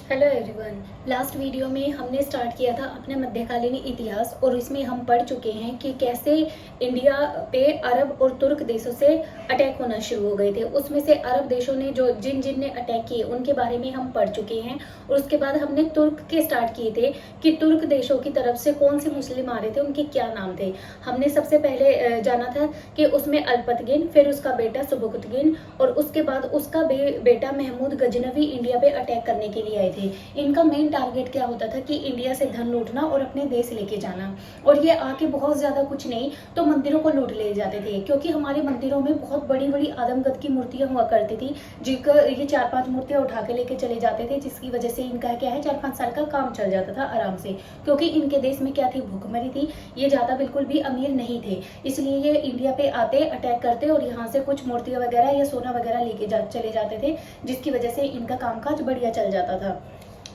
Hello everyone. Last video में हमने start किया था अपने मध्यकालीन इतिहास और इसमें हम पढ़ चुके हैं कि कैसे इंडिया पे अरब और तुर्क देशों से अटैक होना शुरू हो गए थे। उसमें से अरब देशों ने जो जिन जिन ने अटैक किए उनके बारे में हम पढ़ चुके हैं और उसके बाद हमने तुर्क के स्टार्ट किए थे कि तुर्क देशों की तरफ से कौन से मुस्लिम आ रहे थे, उनके क्या नाम थे। हमने सबसे पहले जाना था कि उसमें अल्पतगिन, फिर उसका बेटा सुबुकतगिन और उसके बाद उसका बेटा महमूद गजनवी इंडिया पे अटैक करने के लिए आए थे। इनका मेन टारगेट क्या होता था कि इंडिया से धन लूटना और अपने देश लेके जाना। और ये आके बहुत ज्यादा कुछ नहीं तो मंदिरों को लूट ले जाते थे, क्योंकि हमारे मंदिरों में बहुत बड़ी बड़ी आदमकद की मूर्तियां हुआ करती थी जिनका ये 4-5 मूर्तियां उठा के लेके चले जाते थे, जिसकी वजह से इनका क्या है 4-5 साल का काम चल जाता था आराम से। क्योंकि इनके देश में क्या थी, भूखमरी थी, ये ज्यादा बिल्कुल भी अमीर नहीं थे, इसलिए ये इंडिया पे आते अटैक करते और यहाँ से कुछ मूर्तियां वगैरह या सोना वगैरह लेके चले जाते थे, जिसकी वजह से इनका कामकाज बढ़िया चल जाता था।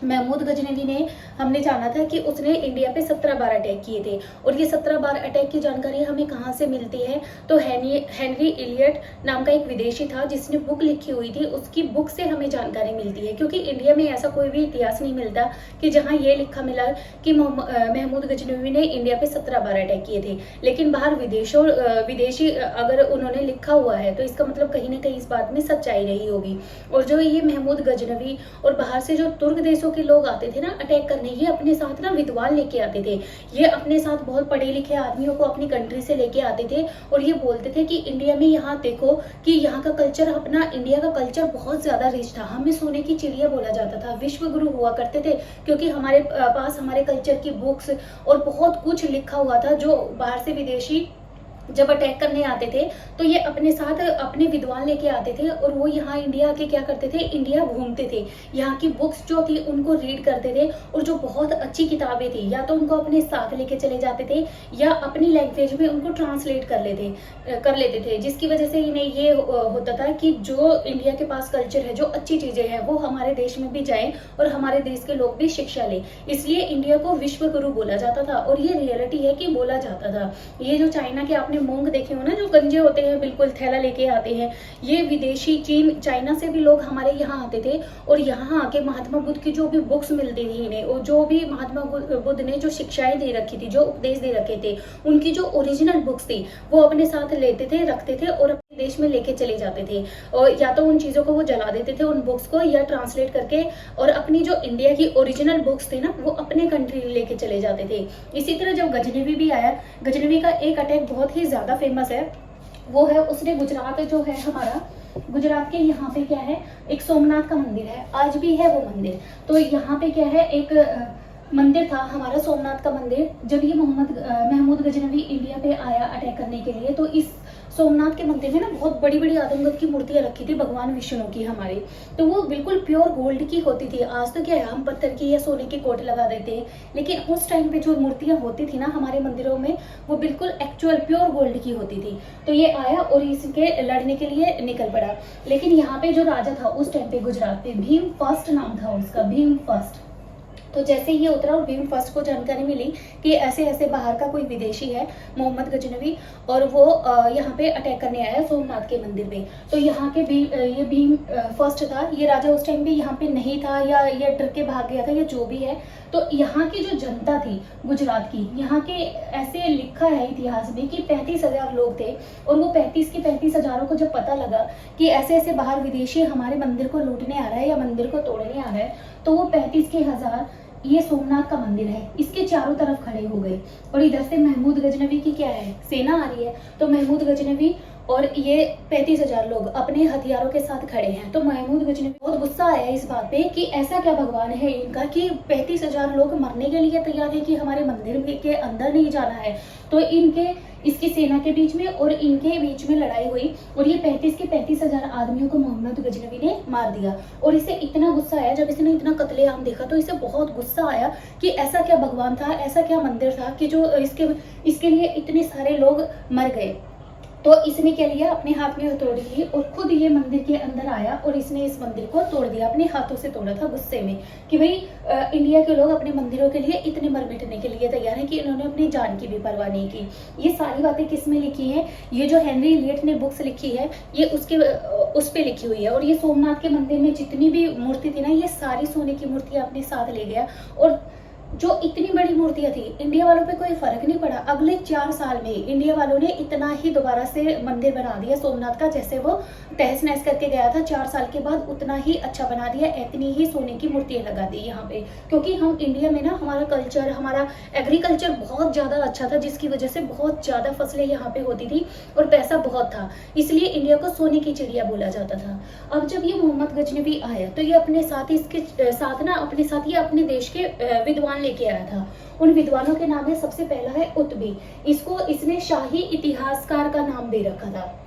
महमूद गजनवी ने हमने जाना था कि उसने इंडिया पे 17 बार अटैक किए थे। और ये 17 बार अटैक की जानकारी हमें कहाँ से मिलती है, तो हेनरी इलियट नाम का एक विदेशी था जिसने बुक लिखी हुई थी, उसकी बुक से हमें जानकारी मिलती है। क्योंकि इंडिया में ऐसा कोई भी इतिहास नहीं मिलता कि जहाँ ये लिखा मिला कि महमूद गजनवी ने इंडिया पे 17 बार अटैक किए थे। लेकिन बाहर विदेशी अगर उन्होंने लिखा हुआ है तो इसका मतलब कहीं ना कहीं इस बात में सच्चाई रही होगी। और जो ये महमूद गजनवी और बाहर से जो तुर्क देशों के लोग आते थे ना अटैक करने, ये अपने साथ ना विद्वान लेके आते थे। ये अपने साथ बहुत पढ़े लिखे आदमियों को अपनी कंट्री से लेके आते थे और ये बोलते थे कि इंडिया में यहाँ देखो कि यहाँ का कल्चर, अपना इंडिया का कल्चर बहुत ज्यादा रिच था, हमें सोने की चिड़िया बोला जाता था, विश्व गुरु हुआ करते थे। क्योंकि हमारे पास हमारे कल्चर की बुक्स और बहुत कुछ लिखा हुआ था। जो बाहर से विदेशी जब अटैक करने आते थे तो ये अपने साथ अपने विद्वान लेके आते थे और वो यहाँ इंडिया आके क्या करते थे, इंडिया घूमते थे, यहाँ की बुक्स जो थी उनको रीड करते थे और जो बहुत अच्छी किताबें थी या तो उनको अपने साथ लेके चले जाते थे या अपनी लैंग्वेज में उनको ट्रांसलेट कर लेते थे, जिसकी वजह से इन्हें ये होता था कि जो इंडिया के पास कल्चर है, जो अच्छी चीजें हैं वो हमारे देश में भी जाए और हमारे देश के लोग भी शिक्षा ले। इसलिए इंडिया को विश्व गुरु बोला जाता था और ये रियलिटी है कि बोला जाता था। ये जो चाइना के आपने मूंग देखे हो ना, जो गंजे होते हैं बिल्कुल थैला लेके आते हैं, ये विदेशी चीन चाइना से भी लोग हमारे यहाँ आते थे और यहाँ आके महात्मा बुद्ध की जो भी बुक्स मिलती थी इन्हें और जो भी महात्मा बुद्ध ने जो शिक्षाएं दे रखी थी, जो उपदेश दे रखे थे, उनकी जो ओरिजिनल बुक्स थी वो अपने साथ लेते थे, रखते थे और अपने देश में लेके चले जाते थे। और या तो उन चीजों को वो जला देते थे उन बुक्स को, या ट्रांसलेट करके और अपनी जो इंडिया की ओरिजिनल बुक्स थे ना वो अपने कंट्री लेके चले जाते थे। इसी तरह जब गजनवी भी आया, गजनवी का एक अटैक बहुत ही ज्यादा फेमस है, वो है उसने गुजरात जो है हमारा, गुजरात के यहाँ पे क्या है, एक सोमनाथ का मंदिर है, आज भी है वो मंदिर। तो यहाँ पे क्या है, एक मंदिर था हमारा सोमनाथ का मंदिर। जब ये महमूद गजनवी इंडिया पे आया अटैक करने के लिए तो इस सोमनाथ के मंदिर में ना बहुत बड़ी बड़ी आदमकद की मूर्तियां रखी थी भगवान विष्णु की हमारे, तो वो बिल्कुल प्योर गोल्ड की होती थी। आज तो क्या है, हम पत्थर की या सोने की कोट लगा देते हैं, लेकिन उस टाइम पे जो मूर्तियां होती थी ना हमारे मंदिरों में वो बिल्कुल एक्चुअल प्योर गोल्ड की होती थी। तो ये आया और इसके लड़ने के लिए निकल पड़ा। लेकिन यहाँ पे जो राजा था उस टाइम पे गुजरात पे, भीम फर्स्ट नाम था उसका, भीम फर्स्ट। तो जैसे ये उतरा और भीम फर्स्ट को जानकारी मिली कि ऐसे ऐसे बाहर का कोई विदेशी है मोहम्मद गजनवी और वो यहाँ पे अटैक करने आया सोमनाथ के मंदिर पे। तो यहाँ के ये भीम फर्स्ट था, ये राजा उस टाइम पे यहाँ पे नहीं था या ये डर के भाग गया था या जो भी है। तो यहाँ की जो जनता थी गुजरात की, यहाँ के ऐसे लिखा है इतिहास में कि 35,000 लोग थे और वो 35 के 35,000 को जब पता लगा कि ऐसे ऐसे बाहर विदेशी हमारे मंदिर को लूटने आ रहा है या मंदिर को तोड़ने आ रहा है, तो वो 35,000 ये सोमनाथ का मंदिर है इसके चारों तरफ खड़े हो गए। और इधर से महमूद गजनवी की क्या है, सेना आ रही है, तो महमूद गजनवी और ये 35,000 लोग अपने हथियारों के साथ खड़े हैं। तो महमूद गजनवी बहुत गुस्सा आया इस बात पे कि ऐसा क्या भगवान है इनका कि 35,000 लोग मरने के लिए तैयार है कि हमारे मंदिर के अंदर नहीं जाना है। तो इसकी सेना के बीच में और इनके बीच में लड़ाई हुई और ये 35 के 35,000 आदमियों को मोहम्मद गजनवी ने मार दिया। और इसे इतना गुस्सा आया, जब इसने इतना कत्लेआम देखा तो इसे बहुत गुस्सा आया कि ऐसा क्या भगवान था, ऐसा क्या मंदिर था कि जो इसके लिए इतने सारे लोग मर गए। तो इसने क्या लिया, अपने हाथ में हथौड़ी ली और खुद ये मंदिर के अंदर आया और इसने इस मंदिर को तोड़ दिया, अपने हाथों से तोड़ा था गुस्से में कि भाई इंडिया के लोग अपने मंदिरों के लिए इतने मर मिटने के लिए तैयार हैं कि इन्होंने अपनी जान की भी परवाह नहीं की। ये सारी बातें किस में लिखी है, ये जो हेनरी इलियट ने बुक्स लिखी है ये उसके उस पे लिखी हुई है। और ये सोमनाथ के मंदिर में जितनी भी मूर्ति थी ना, ये सारी सोने की मूर्तियां अपने साथ ले गया। और जो इतनी बड़ी मूर्तियां थी, इंडिया वालों पे कोई फर्क नहीं पड़ा। अगले 4 साल में इंडिया वालों ने इतना ही दोबारा से मंदिर बना दिया सोमनाथ का, जैसे वो तहस नहस करके गया था 4 साल के बाद, उतना ही अच्छा बना दिया। इतनी ही सोने की मूर्तियां लगा दी यहाँ पे, क्योंकि हम इंडिया में ना, हमारा कल्चर, हमारा एग्रीकल्चर बहुत ज्यादा अच्छा था, जिसकी वजह से बहुत ज्यादा फसलें यहाँ पे होती थी और पैसा बहुत था, इसलिए इंडिया को सोने की चिड़िया बोला जाता था। अब जब ये मोहम्मद गजनवी आया तो ये अपने साथ, इसके साथ ना, अपने साथ ये अपने देश के विद्वान लेके आया था। उन विद्वानों के नाम है, सबसे पहला है उतबी, इसने शाही इतिहासकार का नाम दे रखा था।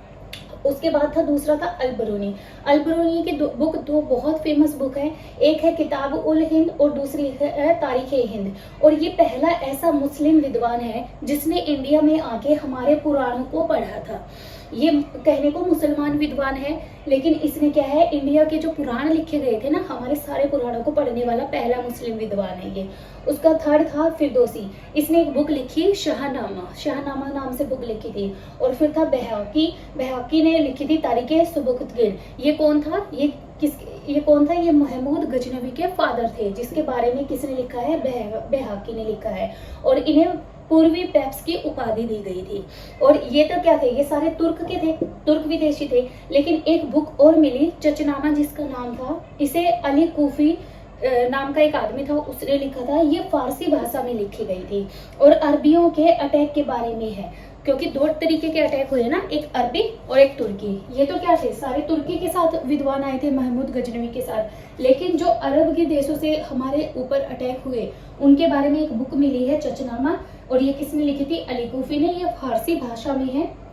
उसके बाद था दूसरा था अल-बरूनी। अल-बरूनी की बुक दो बहुत फेमस बुक है, एक है किताब उल हिंद और दूसरी है तारीख हिंद। और ये पहला ऐसा मुस्लिम विद्वान है जिसने इंडिया में आके हमारे पुराणों को पढ़ा था। ये कहने को मुसलमान विद्वान है, लेकिन इसने क्या है, इंडिया के जो पुराण लिखे गए थे ना, हमारे सारे पुराणों को पढ़ने वाला पहला मुस्लिम विद्वान है ये। उसका थर्ड था फिरदौसी, इसने एक बुक लिखी शाहनामा नाम से बुक लिखी थी। और फिर था बहकी ने लिखी थी तारीख सुबुकतगिर। ये कौन था, ये कौन था, ये महमूद गजनवी के फादर थे, जिसके बारे में किसने लिखा है, बहकी ने लिखा है। और इन्हें पूर्वी पेप्स की उपाधि दी गई थी। और ये तो क्या थे, ये सारे तुर्क के थे, तुर्क विदेशी थे। लेकिन एक बुक और मिली चचनामा, जिसका नाम था, इसे अली कूफी नाम का एक आदमी था, उसने लिखा था। ये फारसी भाषा में लिखी गई थी और अरबियों के अटैक के बारे में है, क्योंकि 2 तरीके के अटैक हुए ना, एक अरबी और एक तुर्की। ये तो क्या थे, सारे तुर्की के साथ विद्वान आए थे महमूद गजनवी के साथ, लेकिन जो अरब के देशों से हमारे ऊपर अटैक हुए उनके बारे में एक बुक मिली है चचनामा। और ये किसने लिखी थी, अली कूफी ने। ये फारसी भाषा में है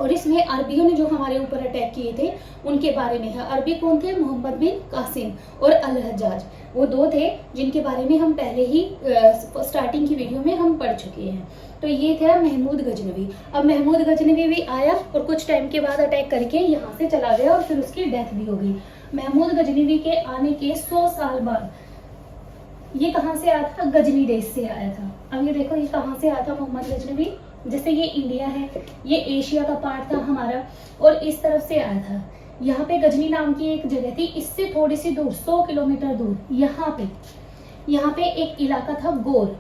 और इसमें अरबियों ने जो हमारे ऊपर अटैक किए थे उनके बारे में है। अरबी कौन थे, मोहम्मद बिन कासिम और अल हज्जाज, वो 2 थे जिनके बारे में हम पहले ही स्टार्टिंग की वीडियो में हम पढ़ चुके हैं। तो ये था महमूद गजनवी। अब महमूद गजनवी भी आया और कुछ टाइम के बाद अटैक करके यहाँ से चला गया और फिर उसकी डेथ भी हो गई। महमूद गजनवी के आने के 100 साल बाद ये कहाँ से आया था, गजनी देश से आया था। अब ये देखो, ये कहाँ से आया था मोहम्मद गजनवी, जैसे ये इंडिया है, ये एशिया का पार्ट था हमारा, और इस तरफ से आया था। यहाँ पे गजनी नाम की एक जगह थी, इससे थोड़ी सी दूर 100 किलोमीटर दूर यहाँ पे एक इलाका था गोर।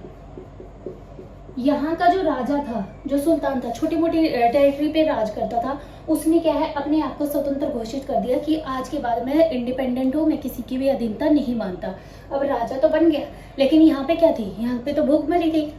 यहाँ का जो राजा था, जो सुल्तान था, छोटी मोटी टेरिटरी पे राज करता था, उसने क्या है, अपने आप को स्वतंत्र घोषित कर दिया कि आज के बाद मैं इंडिपेंडेंट हूँ, मैं किसी की भी अधीनता नहीं मानता। अब राजा तो बन गया, लेकिन यहाँ पे क्या थी, यहाँ पे तो भूखमरी थी।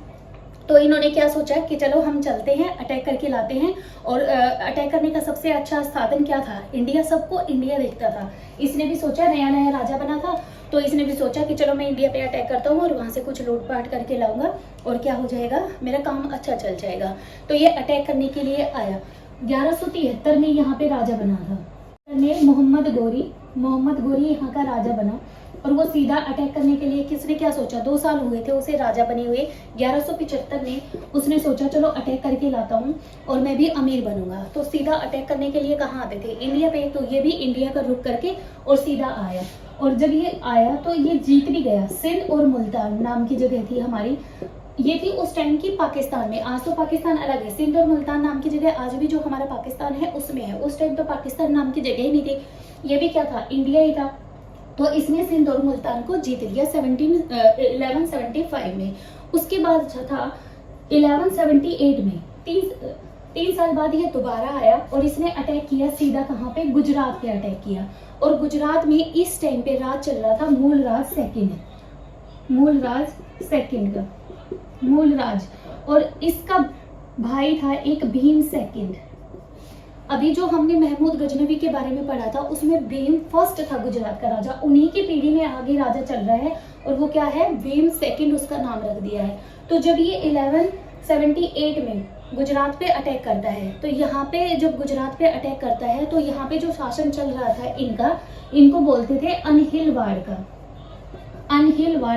तो इन्होंने क्या सोचा कि चलो हम चलते हैं, अटैक करके लाते हैं। और अटैक करने का सबसे अच्छा साधन क्या था, इंडिया, सबको इंडिया देखता था। इसने भी सोचा, नया नया राजा बना था, तो इसने भी सोचा कि चलो मैं इंडिया पे अटैक करता हूँ और वहां से कुछ लूटपाट करके लाऊंगा और क्या हो जाएगा, मेरा काम अच्छा चल जाएगा। तो ये अटैक करने के लिए आया। 1173 में यहाँ पे राजा बना था मोहम्मद गोरी यहाँ का राजा बना। और वो सीधा अटैक करने के लिए, किसने क्या सोचा, 2 साल हुए थे उसे राजा बने हुए। 1175 में उसने सोचा चलो अटैक करके लाता हूँ और मैं भी अमीर बनूंगा। तो सीधा अटैक करने के लिए कहाँ आते थे, इंडिया पे। तो ये भी इंडिया का रुख करके और सीधा आया। और जब ये आया तो ये जीत भी गया। सिंध और मुल्तान नाम की जगह थी हमारी, ये थी उस टाइम की पाकिस्तान में। आज तो पाकिस्तान अलग है, सिंध और मुल्तान नाम की जगह आज भी जो हमारा पाकिस्तान है उसमें है। उस टाइम तो पाकिस्तान नाम की जगह ही नहीं थी, ये भी क्या था, इंडिया ही था। तो इसने सिंध और मुल्तान को जीत लिया 1175 में। उसके बाद था 1178 में, 3 साल बाद ये दोबारा आया और इसने अटैक किया सीधा कहाँ पे, गुजरात पे अटैक किया। और गुजरात में इस टाइम पे राज चल रहा था मूलराज, और इसका भाई था एक भीम सेकंड। अभी जो हमने महमूद गजनवी के बारे में पढ़ा था उसमें भीम फर्स्ट था गुजरात का राजा, उन्हीं की पीढ़ी में आगे राजा चल रहा है और वो क्या है, भीम सेकंड उसका नाम रख दिया है। तो जब ये 1178 में गुजरात पे अटैक करता है, तो यहाँ पे जब गुजरात पे अटैक करता है तो यहाँ पे जो शासन चल रहा था इनको बोलते थे अनहिलवाड़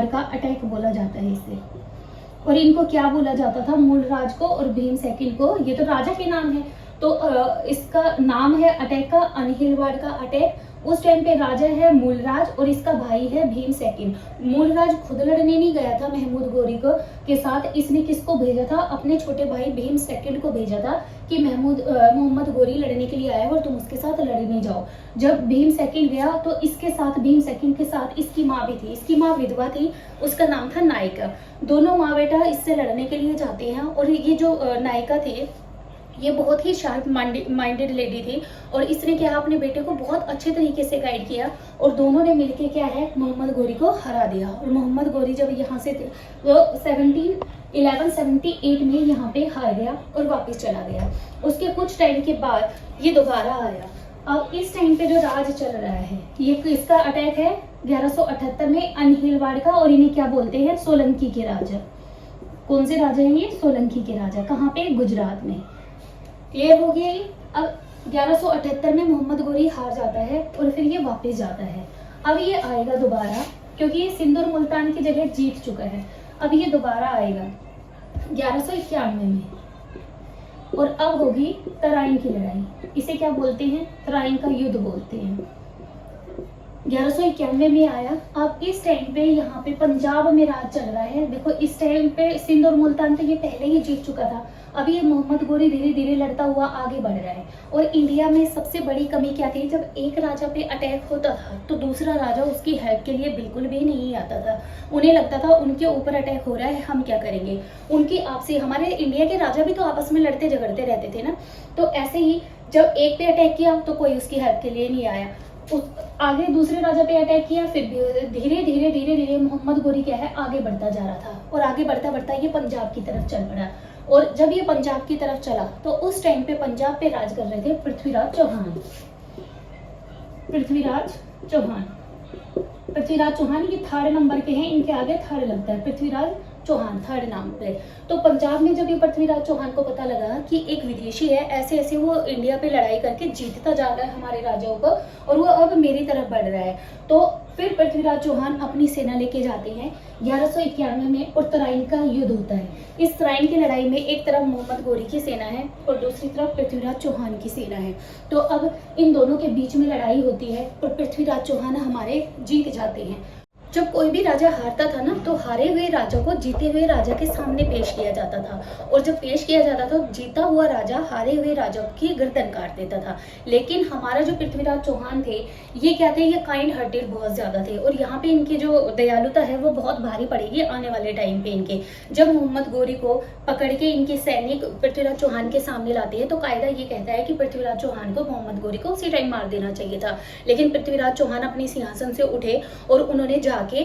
का अटैक बोला जाता है इसे। और इनको क्या बोला जाता था, मूलराज को और भीम सेकंड को, ये तो राजा के नाम है। तो इसका नाम है अटैक का अनहिलवाड़ का अटैक। उस टाइम पे राजा है मूलराज और इसका भाई है भीम सेकंड। मूलराज खुद लड़ने नहीं गया था महमूद गोरी को के साथ, इसने किसको भेजा था, अपने छोटे भाई भीम सेकंड को भेजा था कि मोहम्मद गोरी लड़ने के लिए आया है और तुम उसके साथ लड़ने जाओ। जब भीम सेकंड गया तो इसके साथ, भीम सेकंड के साथ इसकी माँ भी थी। इसकी माँ विधवा थी, उसका नाम था नायिका। दोनों माँ बेटा इससे लड़ने के लिए जाते हैं और ये जो नायिका थी ये बहुत ही शार्प माइंडेड लेडी थी और इसने क्या अपने बेटे को बहुत अच्छे तरीके से गाइड किया और दोनों ने मिलके क्या है मोहम्मद गोरी को हरा दिया। और मोहम्मद गोरी जब यहाँ से थे तो 1178 में यहाँ पे हार गया और वापस चला गया। उसके कुछ टाइम के बाद ये दोबारा आया। अब इस टाइम पे जो राज चल रहा है ये इसका अटैक है 1178 में अनहिलवाड़ का, और इन्हें क्या बोलते हैं, सोलंकी के राजा। कौन से राजा हैं ये, सोलंकी के राजा। कहाँ पे, गुजरात में। क्लियर हो गया ये। अब 1178 में मोहम्मद गोरी हार जाता है और फिर ये वापस जाता है। अब ये आएगा दोबारा क्योंकि ये सिंध और मुल्तान की जगह जीत चुका है। अब ये दोबारा आएगा 1191 में और अब होगी तराइन की लड़ाई। इसे क्या बोलते हैं, तराइन का युद्ध बोलते हैं। 1191 में आया। अब इस टाइम पे यहाँ पे पंजाब में राज चल रहा है। देखो इस टाइम पे सिंध और मुल्तान तो ये पहले ही जीत चुका था। अब ये मोहम्मद गोरी धीरे धीरे लड़ता हुआ आगे बढ़ रहा है। और इंडिया में सबसे बड़ी कमी क्या थी, जब एक राजा पे अटैक होता था तो दूसरा राजा उसकी हेल्प के लिए बिल्कुल भी नहीं आता था। उन्हें लगता था उनके ऊपर अटैक हो रहा है, हम क्या करेंगे। उनकी आपसी, हमारे इंडिया के राजा भी तो आपस में लड़ते झगड़ते रहते थे ना। तो ऐसे ही जब एक पे अटैक किया तो कोई उसकी हेल्प के लिए नहीं आया, आगे दूसरे राजा पे अटैक किया, फिर भी धीरे धीरे मोहम्मद गोरी क्या है आगे बढ़ता जा रहा था। और आगे बढ़ता बढ़ता ये पंजाब की तरफ चल पड़ा। और जब ये पंजाब की तरफ चला तो उस टाइम पे पंजाब पे राज कर रहे थे पृथ्वीराज चौहान। पृथ्वीराज चौहान ये 3rd नंबर के हैं, इनके आगे 3rd लगता है। पृथ्वीराज चौहान 3rd नाम पे। तो पंजाब में जब ये पृथ्वीराज चौहान को पता लगा कि एक विदेशी है, ऐसे ऐसे वो इंडिया पे लड़ाई करके जीतता जा रहा है हमारे राजाओं को और वो अब मेरी तरफ बढ़ रहा है, तो फिर पृथ्वीराज चौहान अपनी सेना लेके जाते हैं 1191 में और तराइन का युद्ध होता है। इस तराइन की लड़ाई में एक तरफ मोहम्मद गोरी की सेना है और दूसरी तरफ पृथ्वीराज चौहान की सेना है। तो अब इन दोनों के बीच में लड़ाई होती है और पृथ्वीराज चौहान हमारे जीत जाते हैं। जब कोई भी राजा हारता था ना तो हारे हुए राजा को जीते हुए राजा के सामने पेश किया जाता था और जब पेश किया जाता था तो जीता हुआ राजा हारे हुए राजा की गर्दन काट देता था। लेकिन हमारा जो पृथ्वीराज चौहान थे ये क्या थे, ये काइंड हार्टेड बहुत ज्यादा थे और यहाँ पे इनकी जो दयालुता है वो बहुत भारी पड़ेगी आने वाले टाइम पे इनके। जब मोहम्मद गोरी को पकड़ के इनके सैनिक पृथ्वीराज चौहान के सामने लाते हैं तो कायदा ये कहता है कि पृथ्वीराज चौहान को मोहम्मद गोरी को उसी टाइम मार देना चाहिए था। लेकिन पृथ्वीराज चौहान अपने सिंहासन से उठे और उन्होंने के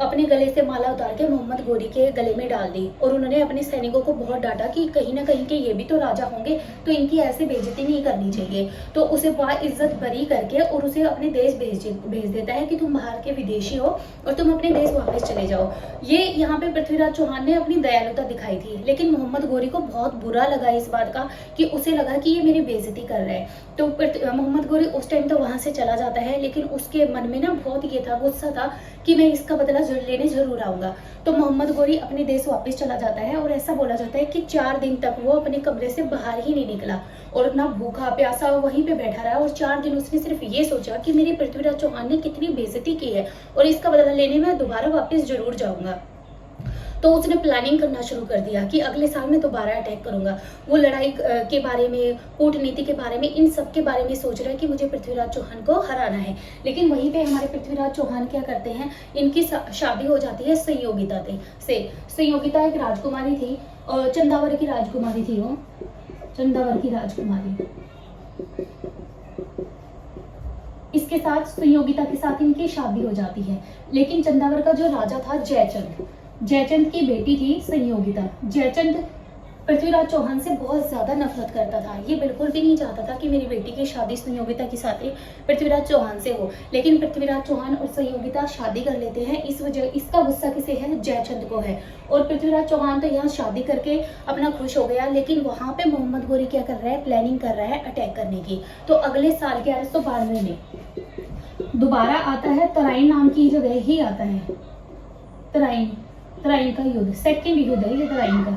अपने गले से माला उतार के मोहम्मद गोरी के गले में डाल दी और उन्होंने अपने सैनिकों को बहुत डांटा कि कहीं ना कहीं के ये भी तो राजा होंगे तो इनकी ऐसे बेइज्जती नहीं करनी चाहिए। तो उसे इज्जत बरी करके और उसे अपने देश भेज देता है कि तुम बाहर के विदेशी हो और तुम अपने देश वापस चले जाओ। ये यहाँ पे पृथ्वीराज चौहान ने अपनी दयालुता दिखाई थी, लेकिन मोहम्मद गोरी को बहुत बुरा लगा इस बात का कि उसे लगा कि ये मेरी बेइज्जती कर रहा है। तो मोहम्मद गोरी उस टाइम तो वहां से चला जाता है, लेकिन उसके मन में ना बहुत ये था, गुस्सा था कि मैं इसका बदला लेने जरूर आऊंगा। तो मोहम्मद गोरी अपने देश वापस चला जाता है और ऐसा बोला जाता है कि 4 दिन तक वो अपने कमरे से बाहर ही नहीं निकला और अपना भूखा प्यासा वहीं पे बैठा रहा और 4 दिन उसने सिर्फ ये सोचा कि मेरे पृथ्वीराज चौहान ने कितनी बेइज्जती की है और इसका बदला लेने में दोबारा वापस जरूर जाऊंगा। तो उसने प्लानिंग करना शुरू कर दिया कि अगले साल मैं दोबारा अटैक करूंगा। वो लड़ाई के बारे में, कूटनीति के बारे में, इन सब के बारे में सोच रहा है कि मुझे पृथ्वीराज चौहान को हराना है। लेकिन वहीं पे हमारे पृथ्वीराज चौहान क्या करते हैं, इनकी शादी हो जाती है संयोगिता से। संयोगिता एक राजकुमारी थी और चंदावर की राजकुमारी थी, वो चंदावर की राजकुमारी। इसके साथ संयोगिता के साथ इनकी शादी हो जाती है। लेकिन चंदावर का जो राजा था जयचंद की बेटी थी संयोगिता। जयचंद पृथ्वीराज चौहान से बहुत ज्यादा नफरत करता था। ये बिल्कुल भी नहीं चाहता था कि मेरी बेटी की शादी संयोगिता के साथ पृथ्वीराज चौहान से हो। लेकिन पृथ्वीराज चौहान और संयोगिता शादी कर लेते हैं। इस वजह इसका गुस्सा किसे है, जयचंद को है। और पृथ्वीराज चौहान तो यहाँ शादी करके अपना खुश हो गया, लेकिन वहां पे मोहम्मद गोरी क्या कर रहा है, प्लानिंग कर रहा है अटैक करने की। तो अगले साल 1192 में दोबारा आता है, तराइन नाम की जगह ही आता है। तराइन का युद्ध, सेकंड युद्ध है ये तराइन का।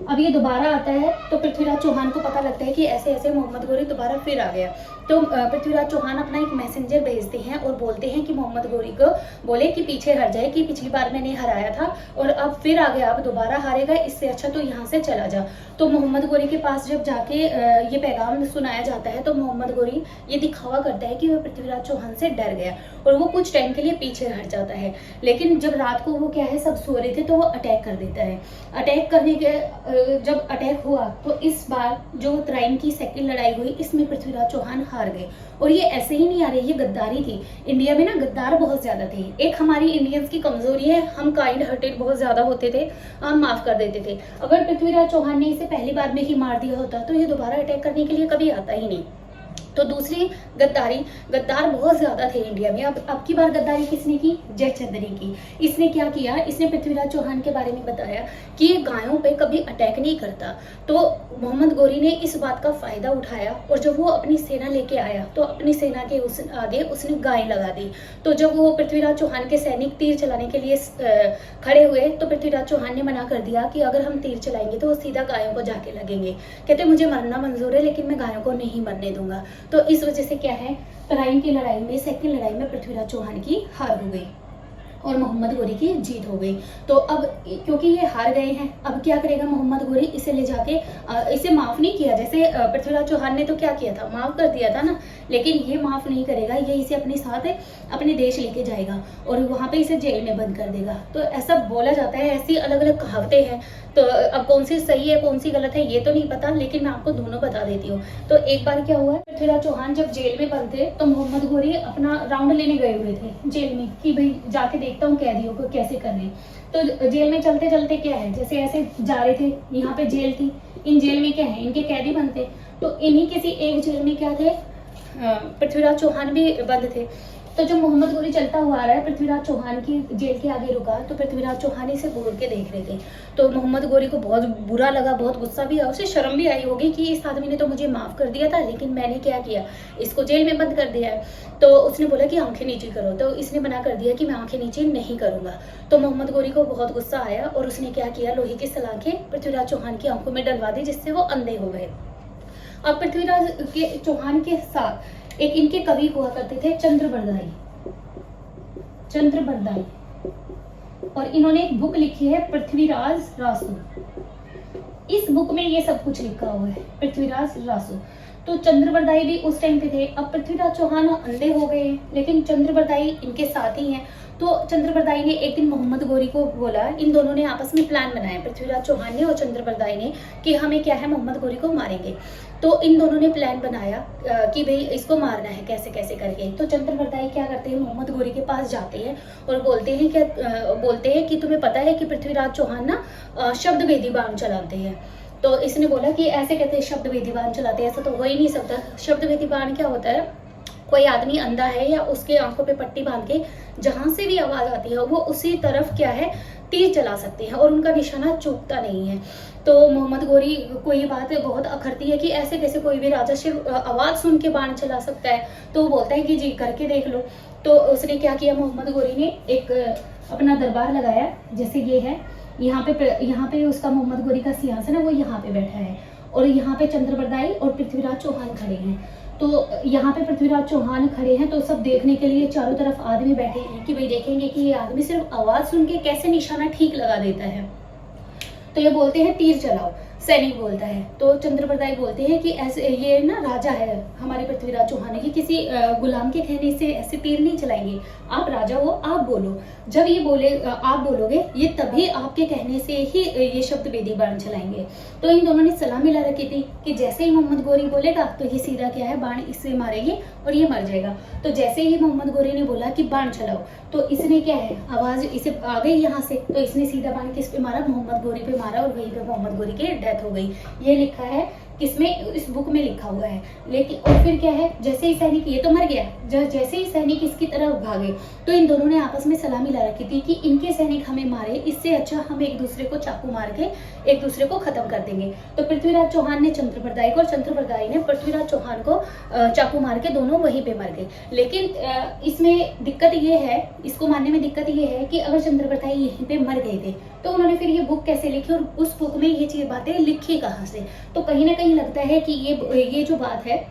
अब ये दोबारा आता है तो पृथ्वीराज चौहान को पता लगता है कि ऐसे ऐसे मोहम्मद गोरी दोबारा फिर आ गया। तो पृथ्वीराज चौहान अपना एक मैसेंजर भेजते हैं और बोलते हैं कि मोहम्मद गोरी को बोले कि पीछे हट जाए, कि पिछली बार मैंने हराया था और अब फिर आ गया, अब दोबारा हारेगा, इससे अच्छा तो यहाँ से चला जा। तो मोहम्मद गोरी के पास जब जाके ये पैगाम सुनाया जाता है तो मोहम्मद गोरी ये दिखावा करता है कि वह पृथ्वीराज चौहान से डर गया और वो कुछ टाइम के लिए पीछे हट जाता है। लेकिन जब रात को वो क्या है सब सो रहे थे तो वो अटैक कर देता है। अटैक करने के जब अटैक हुआ तो इस बार जो तराइन की सेकंड लड़ाई हुई इसमें पृथ्वीराज चौहान हार गए। और ये ऐसे ही नहीं आ रहे, ये गद्दारी थी। इंडिया में ना गद्दार बहुत ज्यादा थे। एक हमारी इंडियंस की कमजोरी है, हम काइंड हार्टेड बहुत ज्यादा होते थे, हम माफ कर देते थे। अगर पृथ्वीराज चौहान ने इसे पहली बार में ही मार दिया होता तो ये दोबारा अटैक करने के लिए कभी आता ही नहीं। तो दूसरी गद्दारी, गद्दार बहुत ज्यादा थे इंडिया में। अब की बार गद्दारी किसने की? जयचंद ने की। इसने क्या किया, इसने पृथ्वीराज चौहान के बारे में बताया कि ये गायों पे कभी अटैक नहीं करता। तो मोहम्मद गोरी ने इस बात का फायदा उठाया और जब वो अपनी सेना लेके आया तो अपनी सेना के आगे उसने गाय लगा दी। तो जब वो पृथ्वीराज चौहान के सैनिक तीर चलाने के लिए खड़े हुए तो पृथ्वीराज चौहान ने मना कर दिया कि अगर हम तीर चलाएंगे तो वो सीधा गायों को जाके लगेंगे। कहते मुझे मरना मंजूर है लेकिन मैं गायों को नहीं मरने दूंगा। तो इस वजह से क्या है, तराइन की लड़ाई में, सेकंड लड़ाई में पृथ्वीराज चौहान की हार हो गई और मोहम्मद गोरी की जीत हो गई। तो अब क्योंकि ये हार गए हैं, अब क्या करेगा मोहम्मद गोरी, इसे ले जाके इसे माफ नहीं किया। जैसे पृथ्वीराज चौहान ने तो क्या किया था, माफ कर दिया था ना, लेकिन ये माफ नहीं करेगा, ये इसे अपने साथ अपने देश लेके जाएगा और वहां पे इसे जेल में बंद कर देगा। तो ऐसा बोला जाता है, ऐसी अलग अलग कहावतें हैं। तो अब कौन सी सही है कौन सी गलत है ये तो नहीं पता, लेकिन मैं आपको दोनों बता देती हूँ। तो एक बार क्या हुआ, पृथ्वीराज चौहान जब जेल में बंद थे तो मोहम्मद गोरी अपना राउंड लेने गए हुए थे जेल में कि भाई जाके देखता हूँ कैदियों को कैसे कर रहे। तो जेल में चलते चलते क्या है, जैसे ऐसे जा रहे थे, यहाँ पे जेल थी, इन जेल में क्या है, इनके कैदी बंद थे। तो इन्हीं किसी एक जेल में क्या थे, पृथ्वीराज चौहान भी बंद थे। तो जब मोहम्मद गोरी चलता हुआ आ रहा है, पृथ्वीराज चौहान की जेल के आगे रुका तो पृथ्वीराज चौहान इसे घूर के देख रहे थे। तो मोहम्मद गोरी को बहुत बुरा लगा, बहुत गुस्सा भी आया, उसे शर्म भी आई होगी कि इस आदमी ने तो मुझे माफ कर दिया था लेकिन मैंने क्या किया, इसको जेल में बंद कर दिया है। तो उसने बोला कि आंखें नीचे करो, तो इसने मना कर दिया कि मैं आंखें नीचे नहीं करूंगा। तो मोहम्मद गोरी को बहुत गुस्सा आया और उसने क्या किया, लोहे की सलाखें पृथ्वीराज चौहान की आंखों में डलवा दी जिससे वो अंधे हो गए। अब पृथ्वीराज के चौहान के साथ एक इनके कवि हुआ करते थे, चंद्रबरदाई, और इन्होंने एक बुक लिखी है पृथ्वीराज रासू। इस बुक में ये सब कुछ लिखा हुआ है, पृथ्वीराज रासू। तो चंद्रबरदाई भी उस टाइम पे थे। अब पृथ्वीराज चौहान अंधे हो गए लेकिन चंद्रबरदाई इनके साथ ही हैं। तो चंद्रबरदाई ने एक दिन मोहम्मद गोरी को बोला, इन दोनों ने आपस में प्लान बनाया, पृथ्वीराज चौहान ने और चंद्रबरदाई ने, कि हमें क्या है मोहम्मद गोरी को मारेंगे। तो इन दोनों ने प्लान बनाया कि भाई इसको मारना है कैसे कैसे करके। तो चंद्रबरदाई क्या करते हैं, मोहम्मद गोरी के पास जाते हैं और बोलते हैं कि तुम्हें पता है कि पृथ्वीराज चौहान ना शब्द वेदी बाण चलाते हैं। तो इसने बोला कि ऐसे कहते हैं शब्द वेदी बाण चलाते हैं, ऐसा तो हो ही नहीं सकता। शब्द वेदी बाण क्या होता है, कोई आदमी अंधा है या उसके आंखों पे पट्टी बांध के जहां से भी आवाज आती है वो उसी तरफ क्या है तीर चला सकते हैं और उनका निशाना चूकता नहीं है। तो मोहम्मद गोरी को ये बात बहुत अखरती है कि ऐसे कैसे कोई भी राजा सिर्फ आवाज सुन के बाण चला सकता है। तो वो बोलता है कि जी करके देख लो। तो उसने क्या किया, मोहम्मद गोरी ने एक अपना दरबार लगाया, जैसे ये है, यहाँ पे उसका मोहम्मद गोरी का सिंहासन है, वो यहाँ पे बैठा है और यहाँ पे चंद्रबरदाई और पृथ्वीराज चौहान खड़े हैं। तो यहाँ पे पृथ्वीराज चौहान खड़े हैं तो सब देखने के लिए चारों तरफ आदमी बैठे हैं कि भाई देखेंगे कि ये आदमी सिर्फ आवाज सुन के कैसे निशाना ठीक लगा देता है। तो ये बोलते हैं तीर चलाओ, सैनिक बोलता है। तो चंद्रबरदाई बोलते हैं कि ऐसे ये ना राजा है हमारे पृथ्वीराज चौहान की, किसी गुलाम के कहने से ऐसे तीर नहीं चलाएंगे, आप राजा हो आप बोलो। जब ये बोले आप बोलोगे ये तभी आपके कहने से ही ये शब्द वेदी बाण चलाएंगे। तो इन दोनों ने सलाह मिला रखी थी कि जैसे ही मोहम्मद गोरी बोलेगा तो ये सीधा क्या है बाण इससे मारेंगे और ये मर जाएगा। तो जैसे ही मोहम्मद गोरी ने बोला कि बाण चलाओ तो इसने क्या है आवाज इसे आ गई यहाँ से, तो इसने सीधा बाण किस पे मारा, मोहम्मद गोरी पे मारा और वहीं पे मोहम्मद गोरी की डेथ हो गई। ये लिखा है किसमें, इस बुक में लिखा हुआ है। लेकिन और फिर क्या है, जैसे ही सैनिक, ये तो मर गया, जैसे ही सैनिक इसकी तरफ भागे तो इन दोनों ने आपस में सलाह मिला रखी थी कि इनके सैनिक हमें मारे, इससे अच्छा हम एक दूसरे को चाकू मार के एक दूसरे को खत्म कर देंगे। तो पृथ्वीराज चौहान ने चंद्रप्रदाय को और चंद्रप्रदाय ने पृथ्वीराज चौहान को चाकू मार के दोनों वहीं पे मर गए। लेकिन इसमें दिक्कत ये है, इसको मानने में दिक्कत ये है कि अगर चंद्रप्रदाय यहीं पे मर गए थे तो उन्होंने फिर ये बुक कैसे लिखी और उस बुक में ये चीज बातें लिखी कहाँ से। तो कहीं ना कहीं लगता है कि ये जो बात है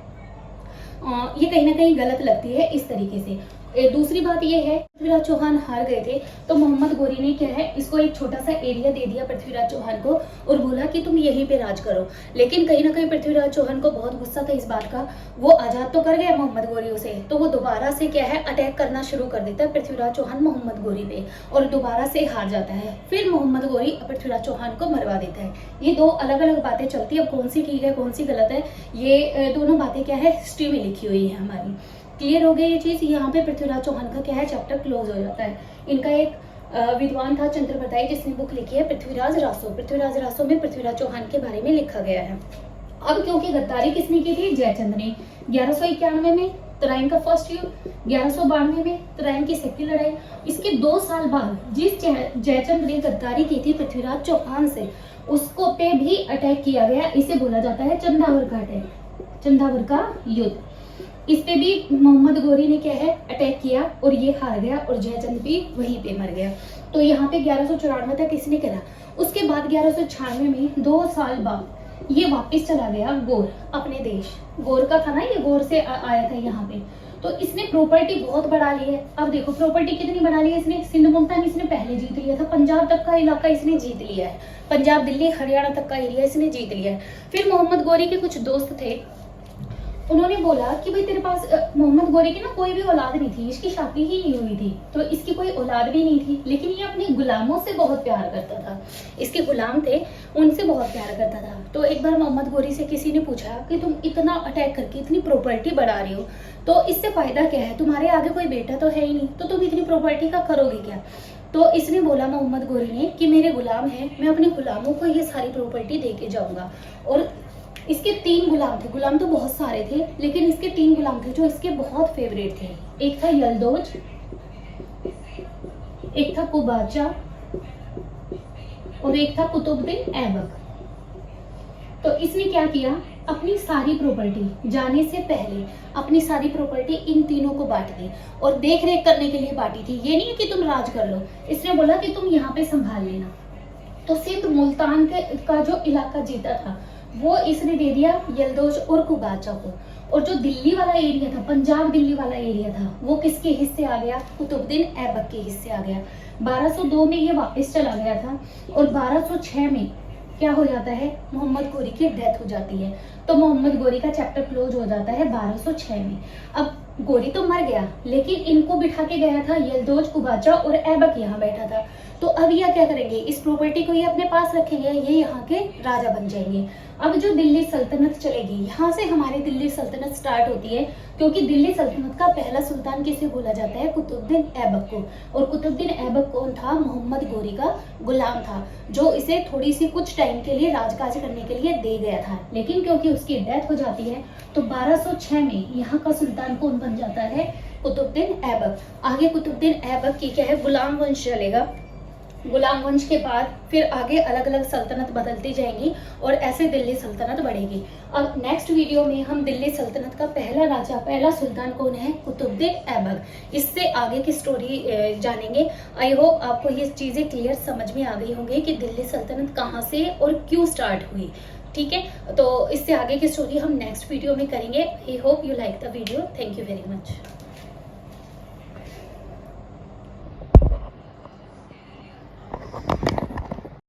ये कहीं ना कहीं गलत लगती है इस तरीके से। दूसरी बात ये है, पृथ्वीराज चौहान हार गए थे तो मोहम्मद गोरी ने क्या है, इसको एक छोटा सा एरिया दे दिया पृथ्वीराज चौहान को और बोला कि तुम यहीं पे राज करो। लेकिन कहीं ना कहीं पृथ्वीराज चौहान को बहुत गुस्सा था इस बात का, वो आजाद तो कर गया मोहम्मद गोरी उसे, तो वो दोबारा से क्या है अटैक करना शुरू कर देता है पृथ्वीराज चौहान मोहम्मद गोरी पे और दोबारा से हार जाता है। फिर मोहम्मद गोरी पृथ्वीराज चौहान को मरवा देता है। ये दो अलग अलग बातें चलती है, अब कौन सी ठीक है कौन सी गलत है, ये दोनों बातें क्या है हिस्ट्री में लिखी हुई है हमारी। क्लियर हो गई ये चीज। यहाँ पे पृथ्वीराज चौहान का क्या है चैप्टर क्लोज हो जाता है। इनका एक विद्वान था चंद्रप्रदाय जिसने बुक लिखी है पृथ्वीराज रासो। पृथ्वीराज रासो में पृथ्वीराज चौहान के बारे में लिखा गया है। अब क्योंकि गद्दारी किसने की थी, जयचंद ने। 1191 में तराइन का फर्स्ट युद्ध, 1192 में तराइन की सेकंड लड़ाई। इसके 2 साल बाद जिस जयचंद ने गद्दारी की थी पृथ्वीराज चौहान से, उसको पे भी अटैक किया गया। इसे बोला जाता है चंदावर का अटैक, चंदावर का युद्ध। इस पे भी मोहम्मद गोरी ने क्या है अटैक किया और ये हार गया और जयचंद भी वहीं पे मर गया। तो यहाँ पे 1194 तक इसने करा। उसके बाद 1196 में 2 साल बाद ये वापस चला गया गौर, अपने देश। गौर का था ना ये, गौर से आया था यहाँ पे। तो इसने प्रॉपर्टी बहुत बढ़ा ली है। अब देखो प्रॉपर्टी कितनी बढ़ा ली है इसने, सिंध मुल्तान इसने पहले जीत लिया था, पंजाब तक का इलाका इसने जीत लिया है, पंजाब दिल्ली हरियाणा तक का एरिया इसने जीत लिया है। फिर मोहम्मद गोरी के कुछ दोस्त थे, उन्होंने बोला कि भाई तेरे पास, मोहम्मद गोरी की ना कोई भी औलाद नहीं थी, इसकी शादी ही नहीं हुई थी, तो इसकी कोई औलाद भी नहीं थी, लेकिन ये अपने गुलामों से बहुत प्यार करता था। इसके गुलाम थे, उनसे बहुत प्यार करता था। तो एक बार मोहम्मद गोरी से किसी ने पूछा कि तुम इतना अटैक करके इतनी प्रॉपर्टी बढ़ा रही हो, तो इससे फायदा क्या है, तुम्हारे आगे कोई बेटा तो है ही नहीं, तो तुम इतनी प्रॉपर्टी का करोगे क्या। तो इसने बोला मोहम्मद गोरी ने कि मेरे गुलाम हैं, मैं अपने गुलामों को ये सारी प्रॉपर्टी दे के जाऊंगा। और इसके 3 गुलाम थे, गुलाम तो बहुत सारे थे लेकिन इसके 3 गुलाम थे जो इसके बहुत फेवरेट थे। एक था यल्दोज, एक था कुबाचा और एक था कुतुबुद्दीन ऐबक। तो इसने क्या किया, अपनी सारी प्रॉपर्टी जाने से पहले अपनी सारी प्रॉपर्टी इन तीनों को बांट दी और देख रेख करने के लिए बांटी थी। ये नहीं है कि तुम राज कर लो, इसने बोला कि तुम यहाँ पे संभाल लेना। तो सिर्फ मुल्तान का जो इलाका जीता था वो इसने दे दिया यल्दोज और कुबाचा को, और जो दिल्ली वाला एरिया था, पंजाब दिल्ली वाला एरिया था, वो किसके हिस्से आ गया, कुतुबुद्दीन ऐबक के हिस्से आ गया। 1202 में ये वापस चला गया था और 1206 में क्या हो जाता है, मोहम्मद गोरी की डेथ हो जाती है। तो मोहम्मद गोरी का चैप्टर क्लोज हो जाता है 1206 में। अब गोरी तो मर गया लेकिन इनको बिठा के गया था यल्दोज, कुबाचा और ऐबक यहाँ बैठा था। तो अब यह क्या करेंगे, इस प्रॉपर्टी को ये अपने पास रखेंगे, ये यहाँ के राजा बन जाएंगे। अब जो दिल्ली सल्तनत चलेगी, यहाँ से हमारी दिल्ली सल्तनत स्टार्ट होती है, क्योंकि दिल्ली सल्तनत का पहला सुल्तान किसे बोला जाता है, कुतुबुद्दीन ऐबक को। और कुतुबुद्दीन ऐबक कौन था, मोहम्मद गोरी का गुलाम था, जो इसे थोड़ी सी कुछ टाइम के लिए राजकाज करने के लिए दे गया था। लेकिन क्योंकि उसकी डेथ हो जाती है तो 1206 में यहाँ का सुल्तान कौन बन जाता है, कुतुबुद्दीन ऐबक। आगे कुतुबुद्दीन ऐबक की क्या है, गुलाम वंश चलेगा। गुलाम वंश के बाद फिर आगे अलग अलग सल्तनत बदलती जाएंगी और ऐसे दिल्ली सल्तनत बढ़ेगी। अब नेक्स्ट वीडियो में हम दिल्ली सल्तनत का पहला राजा, पहला सुल्तान कौन है, कुतुबुद्दीन ऐबक। इससे आगे की स्टोरी जानेंगे। आई होप आपको ये चीज़ें क्लियर समझ में आ गई होंगी कि दिल्ली सल्तनत कहाँ से और क्यों स्टार्ट हुई। ठीक है, तो इससे आगे की स्टोरी हम नेक्स्ट वीडियो में करेंगे। I hope you like the video. Thank you very much.